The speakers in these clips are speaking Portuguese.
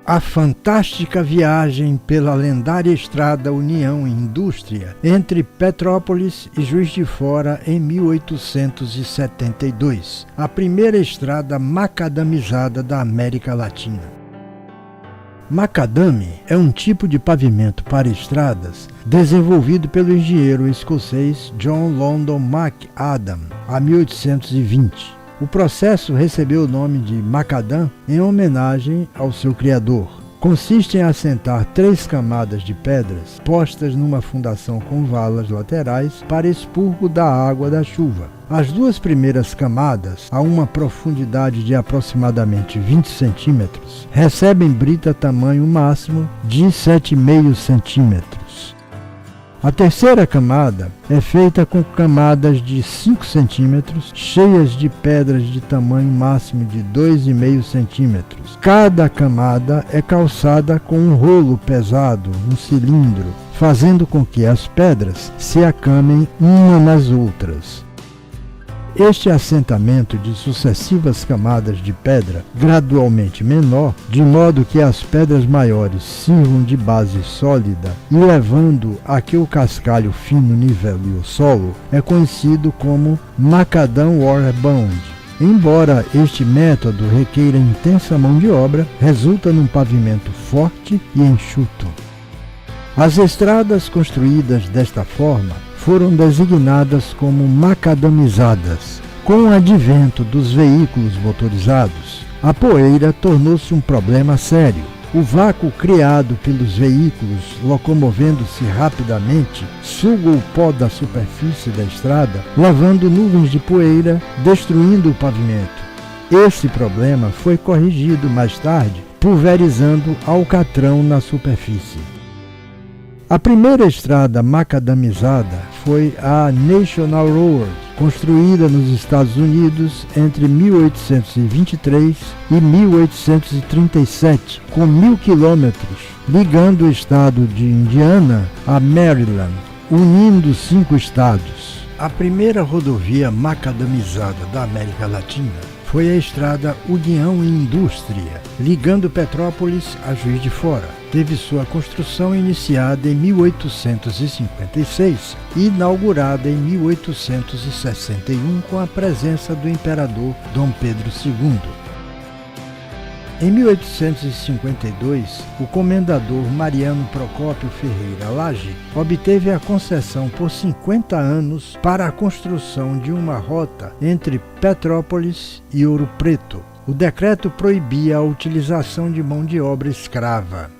A fantástica viagem pela lendária estrada União e Indústria entre Petrópolis e Juiz de Fora em 1872, a primeira estrada macadamizada da América Latina. Macadame é um tipo de pavimento para estradas desenvolvido pelo engenheiro escocês John London MacAdam há 1820. O processo recebeu o nome de macadam em homenagem ao seu criador. Consiste em assentar 3 camadas de pedras postas numa fundação com valas laterais para expurgo da água da chuva. As 2 primeiras camadas, a uma profundidade de aproximadamente 20 centímetros, recebem brita tamanho máximo de 7,5 centímetros. A terceira camada é feita com camadas de 5 centímetros, cheias de pedras de tamanho máximo de 2,5 centímetros. Cada camada é calçada com um rolo pesado, um cilindro, fazendo com que as pedras se acamem uma nas outras. Este assentamento de sucessivas camadas de pedra, gradualmente menor, de modo que as pedras maiores sirvam de base sólida e levando a que o cascalho fino nivele o solo, é conhecido como macadam waterbound. Embora este método requeira intensa mão de obra, resulta num pavimento forte e enxuto. As estradas construídas desta forma foram designadas como macadamizadas. Com o advento dos veículos motorizados, a poeira tornou-se um problema sério. O vácuo criado pelos veículos locomovendo-se rapidamente suga o pó da superfície da estrada, levando nuvens de poeira, destruindo o pavimento. Esse problema foi corrigido mais tarde, pulverizando alcatrão na superfície. A primeira estrada macadamizada foi a National Road, construída nos Estados Unidos entre 1823 e 1837, com 1.000 quilômetros, ligando o estado de Indiana a Maryland, unindo 5 estados. A primeira rodovia macadamizada da América Latina foi a estrada União e Indústria, ligando Petrópolis a Juiz de Fora. Teve sua construção iniciada em 1856 e inaugurada em 1861 com a presença do imperador Dom Pedro II. Em 1852, o comendador Mariano Procópio Ferreira Lage obteve a concessão por 50 anos para a construção de uma rota entre Petrópolis e Ouro Preto. O decreto proibia a utilização de mão de obra escrava.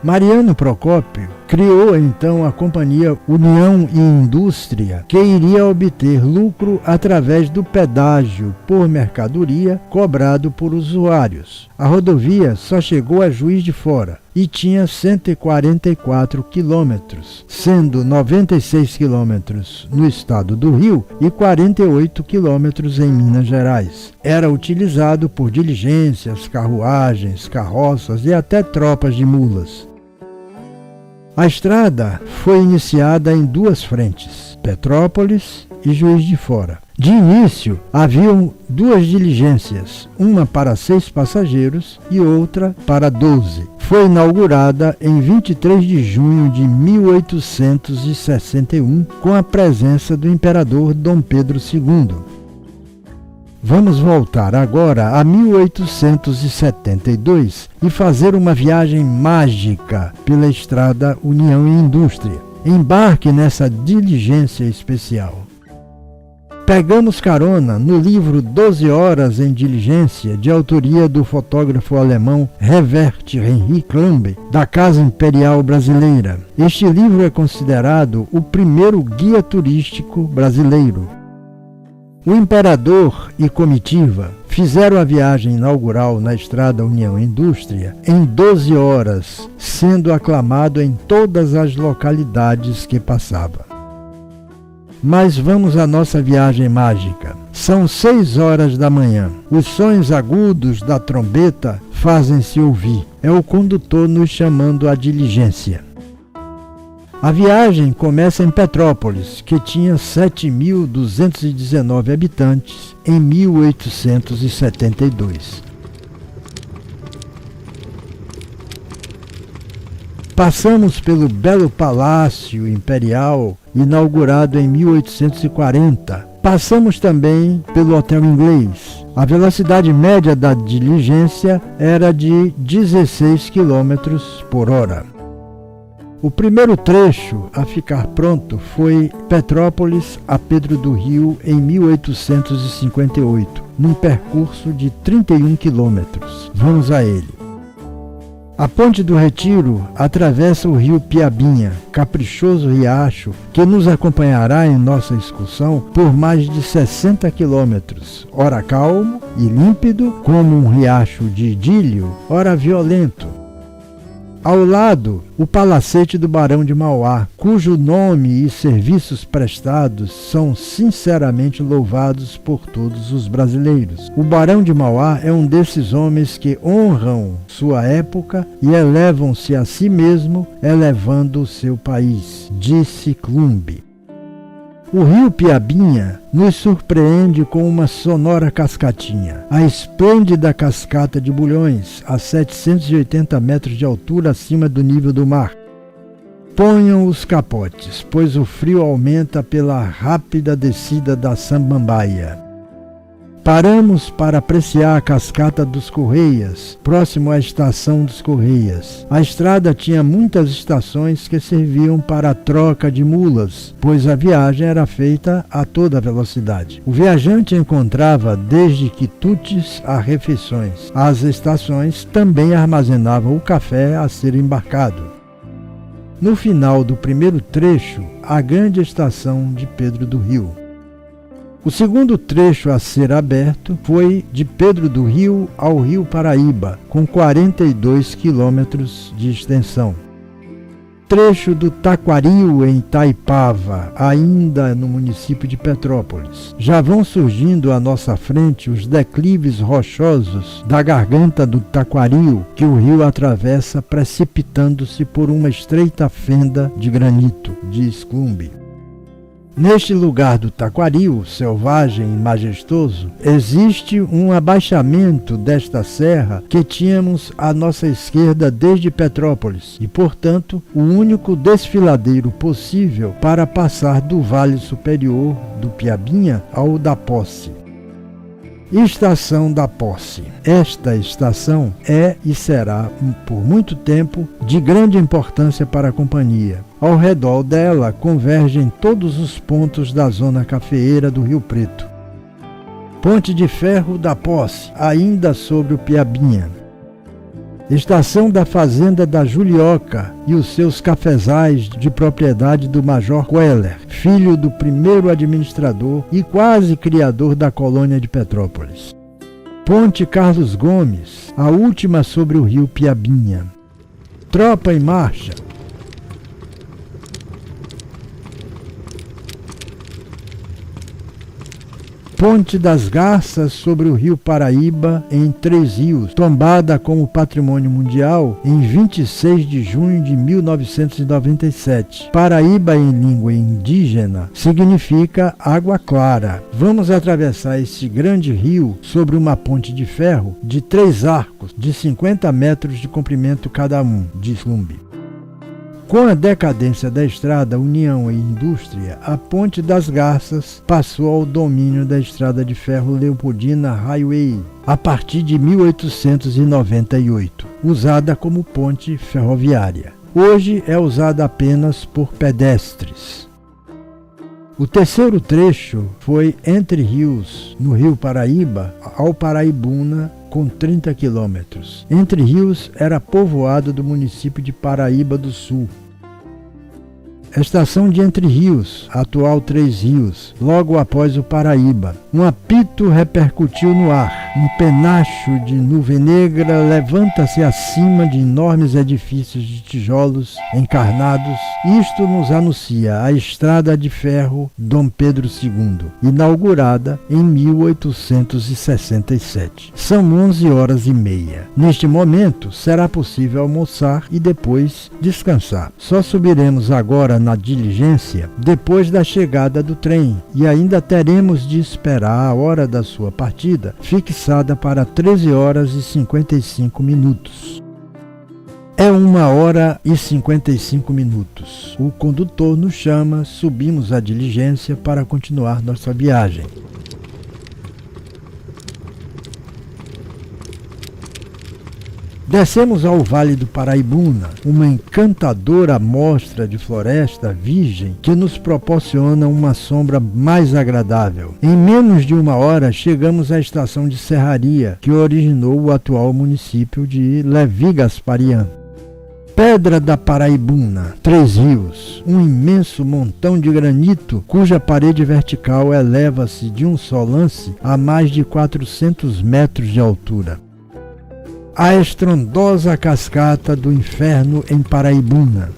Mariano Procópio criou então a companhia União e Indústria, que iria obter lucro através do pedágio por mercadoria cobrado por usuários. A rodovia só chegou a Juiz de Fora e tinha 144 quilômetros, sendo 96 quilômetros no estado do Rio e 48 quilômetros em Minas Gerais. Era utilizado por diligências, carruagens, carroças e até tropas de mulas. A estrada foi iniciada em 2 frentes, Petrópolis e Juiz de Fora. De início, haviam 2 diligências, uma para 6 passageiros e outra para 12. Foi inaugurada em 23 de junho de 1861, com a presença do imperador Dom Pedro II. Vamos voltar agora a 1872 e fazer uma viagem mágica pela estrada União e Indústria. Embarque nessa diligência especial. Pegamos carona no livro 12 Horas em Diligência, de autoria do fotógrafo alemão Herbert Henry Klambe, da Casa Imperial Brasileira. Este livro é considerado o primeiro guia turístico brasileiro. O imperador e comitiva fizeram a viagem inaugural na estrada União e Indústria em 12 horas, sendo aclamado em todas as localidades que passava. Mas vamos à nossa viagem mágica. São 6 horas da manhã. Os sons agudos da trombeta fazem-se ouvir. É o condutor nos chamando à diligência. A viagem começa em Petrópolis, que tinha 7.219 habitantes em 1872. Passamos pelo belo Palácio Imperial, inaugurado em 1840. Passamos também pelo Hotel Inglês. A velocidade média da diligência era de 16 km por hora. O primeiro trecho a ficar pronto foi Petrópolis a Pedro do Rio em 1858, num percurso de 31 quilômetros. Vamos a ele. A Ponte do Retiro atravessa o rio Piabinha, caprichoso riacho que nos acompanhará em nossa excursão por mais de 60 quilômetros, ora calmo e límpido como um riacho de idílio, ora violento. Ao lado, o Palacete do Barão de Mauá, cujo nome e serviços prestados são sinceramente louvados por todos os brasileiros. O Barão de Mauá é um desses homens que honram sua época e elevam-se a si mesmo, elevando o seu país, disse Clumbe. O rio Piabinha nos surpreende com uma sonora cascatinha. A esplêndida cascata de Bulhões, a 780 metros de altura acima do nível do mar. Ponham os capotes, pois o frio aumenta pela rápida descida da Samambaia. Paramos para apreciar a cascata dos Correias, próximo à estação dos Correias. A estrada tinha muitas estações que serviam para a troca de mulas, pois a viagem era feita a toda velocidade. O viajante encontrava desde quitutes a refeições. As estações também armazenavam o café a ser embarcado. No final do primeiro trecho, a grande estação de Pedro do Rio. O segundo trecho a ser aberto foi de Pedro do Rio ao Rio Paraíba, com 42 quilômetros de extensão. Trecho do Taquaril em Itaipava, ainda no município de Petrópolis. Já vão surgindo à nossa frente os declives rochosos da garganta do Taquaril, que o rio atravessa precipitando-se por uma estreita fenda de granito, diz Clumbe. Neste lugar do Taquaril, selvagem e majestoso, existe um abaixamento desta serra que tínhamos à nossa esquerda desde Petrópolis e, portanto, o único desfiladeiro possível para passar do Vale Superior do Piabinha ao da Posse. Estação da Posse. Esta estação é e será, por muito tempo, de grande importância para a companhia. Ao redor dela convergem todos os pontos da zona cafeeira do Rio Preto. Ponte de Ferro da Posse, ainda sobre o Piabinha. Estação da Fazenda da Julioca e os seus cafezais de propriedade do Major Queller, filho do primeiro administrador e quase criador da colônia de Petrópolis. Ponte Carlos Gomes, a última sobre o rio Piabinha. Tropa em marcha. Ponte das Garças sobre o rio Paraíba em Três Rios, tombada como patrimônio mundial em 26 de junho de 1997. Paraíba em língua indígena significa água clara. Vamos atravessar esse grande rio sobre uma ponte de ferro de 3 arcos de 50 metros de comprimento cada um, diz Lumbi. Com a decadência da estrada União e Indústria, a Ponte das Garças passou ao domínio da estrada de ferro Leopoldina Highway, a partir de 1898, usada como ponte ferroviária. Hoje é usada apenas por pedestres. O terceiro trecho foi Entre Rios, no Rio Paraíba, ao Paraibuna, com 30 quilômetros. Entre Rios era povoado do município de Paraíba do Sul. Estação de Entre Rios, atual Três Rios, logo após o Paraíba. Um apito repercutiu no ar. Um penacho de nuvem negra levanta-se acima de enormes edifícios de tijolos encarnados. Isto nos anuncia a Estrada de Ferro Dom Pedro II, inaugurada em 1867. São 11h30. Neste momento, será possível almoçar e depois descansar. Só subiremos agora na diligência depois da chegada do trem e ainda teremos de esperar a hora da sua partida, fixada para 13h55. É 1h55. O condutor nos chama, subimos a diligência para continuar nossa viagem. Descemos ao Vale do Paraibuna, uma encantadora amostra de floresta virgem que nos proporciona uma sombra mais agradável. Em menos de 1 hora chegamos à estação de serraria que originou o atual município de Levi Gasparian. Pedra da Paraibuna, 3 rios, um imenso montão de granito cuja parede vertical eleva-se de um só lance a mais de 400 metros de altura. A estrondosa cascata do inferno em Paraibuna.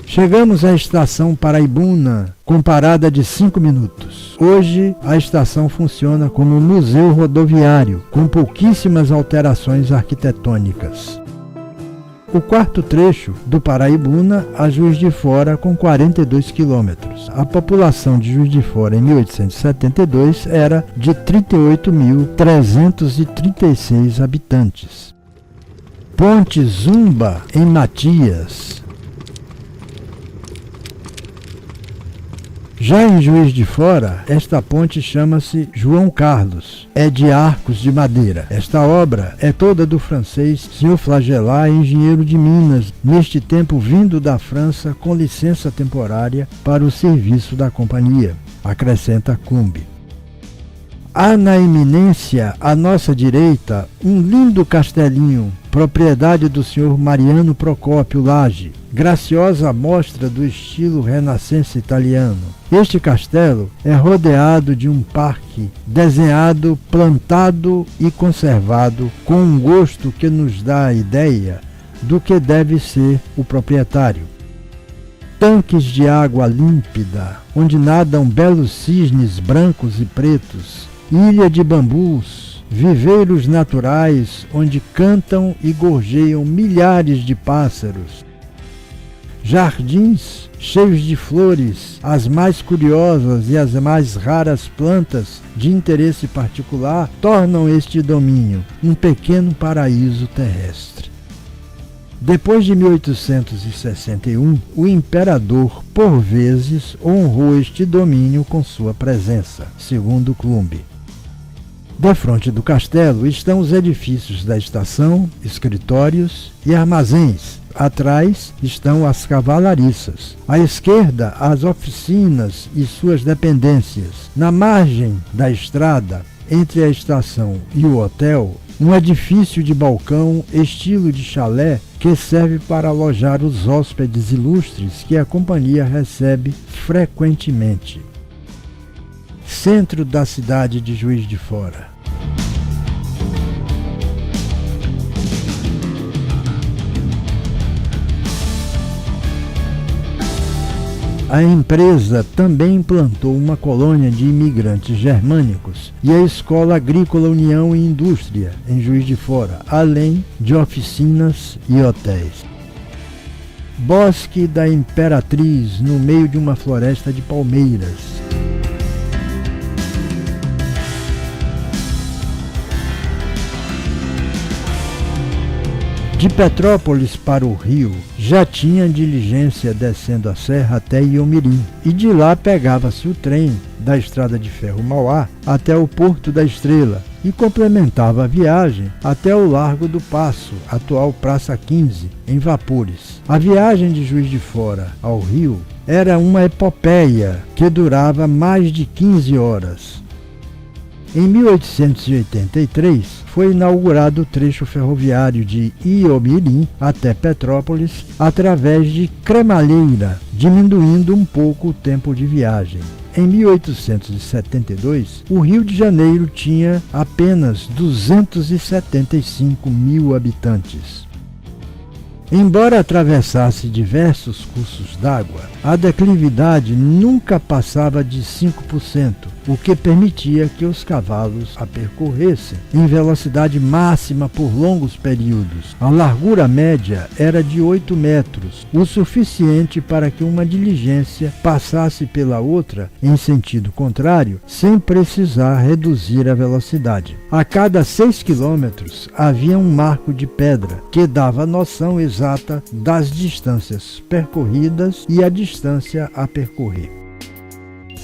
Chegamos à estação Paraibuna com parada de 5 minutos. Hoje, a estação funciona como museu rodoviário, com pouquíssimas alterações arquitetônicas. O quarto trecho, do Paraibuna a Juiz de Fora, com 42 quilômetros. A população de Juiz de Fora em 1872 era de 38.336 habitantes. Ponte Zumba, em Matias. Já em Juiz de Fora, esta ponte chama-se João Carlos, é de arcos de madeira. Esta obra é toda do francês Sr. Flagelat, engenheiro de Minas, neste tempo vindo da França com licença temporária para o serviço da companhia, acrescenta Cumbe. Há na eminência, à nossa direita, um lindo castelinho, propriedade do Sr. Mariano Procópio Lage, graciosa amostra do estilo renascença italiano. Este castelo é rodeado de um parque desenhado, plantado e conservado com um gosto que nos dá a ideia do que deve ser o proprietário. Tanques de água límpida, onde nadam belos cisnes brancos e pretos, ilha de bambus, viveiros naturais onde cantam e gorjeiam milhares de pássaros, jardins cheios de flores, as mais curiosas e as mais raras plantas de interesse particular tornam este domínio um pequeno paraíso terrestre. Depois de 1861, o imperador, por vezes, honrou este domínio com sua presença, segundo Clumbe. Defronte do castelo estão os edifícios da estação, escritórios e armazéns. Atrás estão as cavalariças. À esquerda, as oficinas e suas dependências. Na margem da estrada, entre a estação e o hotel, um edifício de balcão estilo de chalé que serve para alojar os hóspedes ilustres que a companhia recebe frequentemente. Centro da cidade de Juiz de Fora. A empresa também implantou uma colônia de imigrantes germânicos e a Escola Agrícola União e Indústria, em Juiz de Fora, além de oficinas e hotéis. Bosque da Imperatriz, no meio de uma floresta de palmeiras. De Petrópolis para o Rio, já tinha diligência descendo a serra até Iomirim, e de lá pegava-se o trem da estrada de ferro Mauá até o Porto da Estrela e complementava a viagem até o Largo do Passo, atual Praça 15, em vapores. A viagem de Juiz de Fora ao Rio era uma epopeia que durava mais de 15 horas. Em 1883, foi inaugurado o trecho ferroviário de Iomirim até Petrópolis através de Cremalheira, diminuindo um pouco o tempo de viagem. Em 1872, o Rio de Janeiro tinha apenas 275 mil habitantes. Embora atravessasse diversos cursos d'água, a declividade nunca passava de 5%, o que permitia que os cavalos a percorressem em velocidade máxima por longos períodos. A largura média era de 8 metros, o suficiente para que uma diligência passasse pela outra em sentido contrário, sem precisar reduzir a velocidade. A cada 6 quilômetros havia um marco de pedra, que dava a noção exata das distâncias percorridas e a distância a percorrer.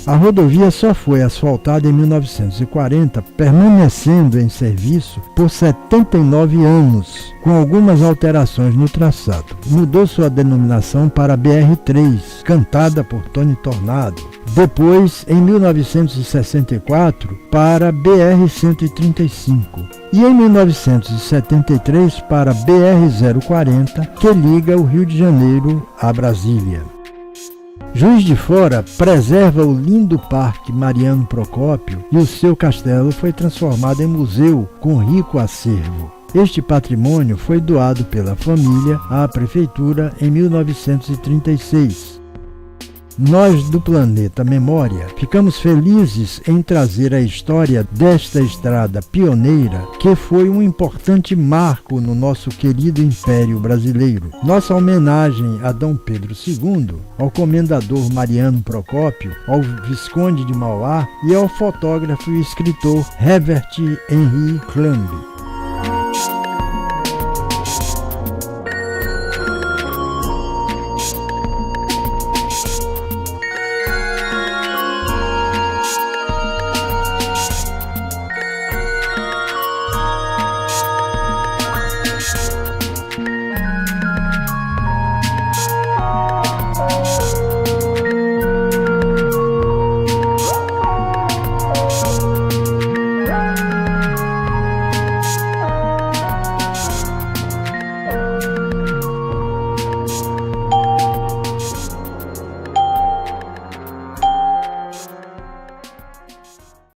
A rodovia só foi asfaltada em 1940, permanecendo em serviço por 79 anos, com algumas alterações no traçado. Mudou sua denominação para BR-3, cantada por Tony Tornado. Depois, em 1964, para BR-135. E em 1973 para BR-040, que liga o Rio de Janeiro a Brasília. Juiz de Fora preserva o lindo Parque Mariano Procópio e o seu castelo foi transformado em museu com rico acervo. Este patrimônio foi doado pela família à prefeitura em 1936. Nós do Planeta Memória ficamos felizes em trazer a história desta estrada pioneira que foi um importante marco no nosso querido Império Brasileiro. Nossa homenagem a Dom Pedro II, ao comendador Mariano Procópio, ao Visconde de Mauá e ao fotógrafo e escritor Herbert Henry Klamb.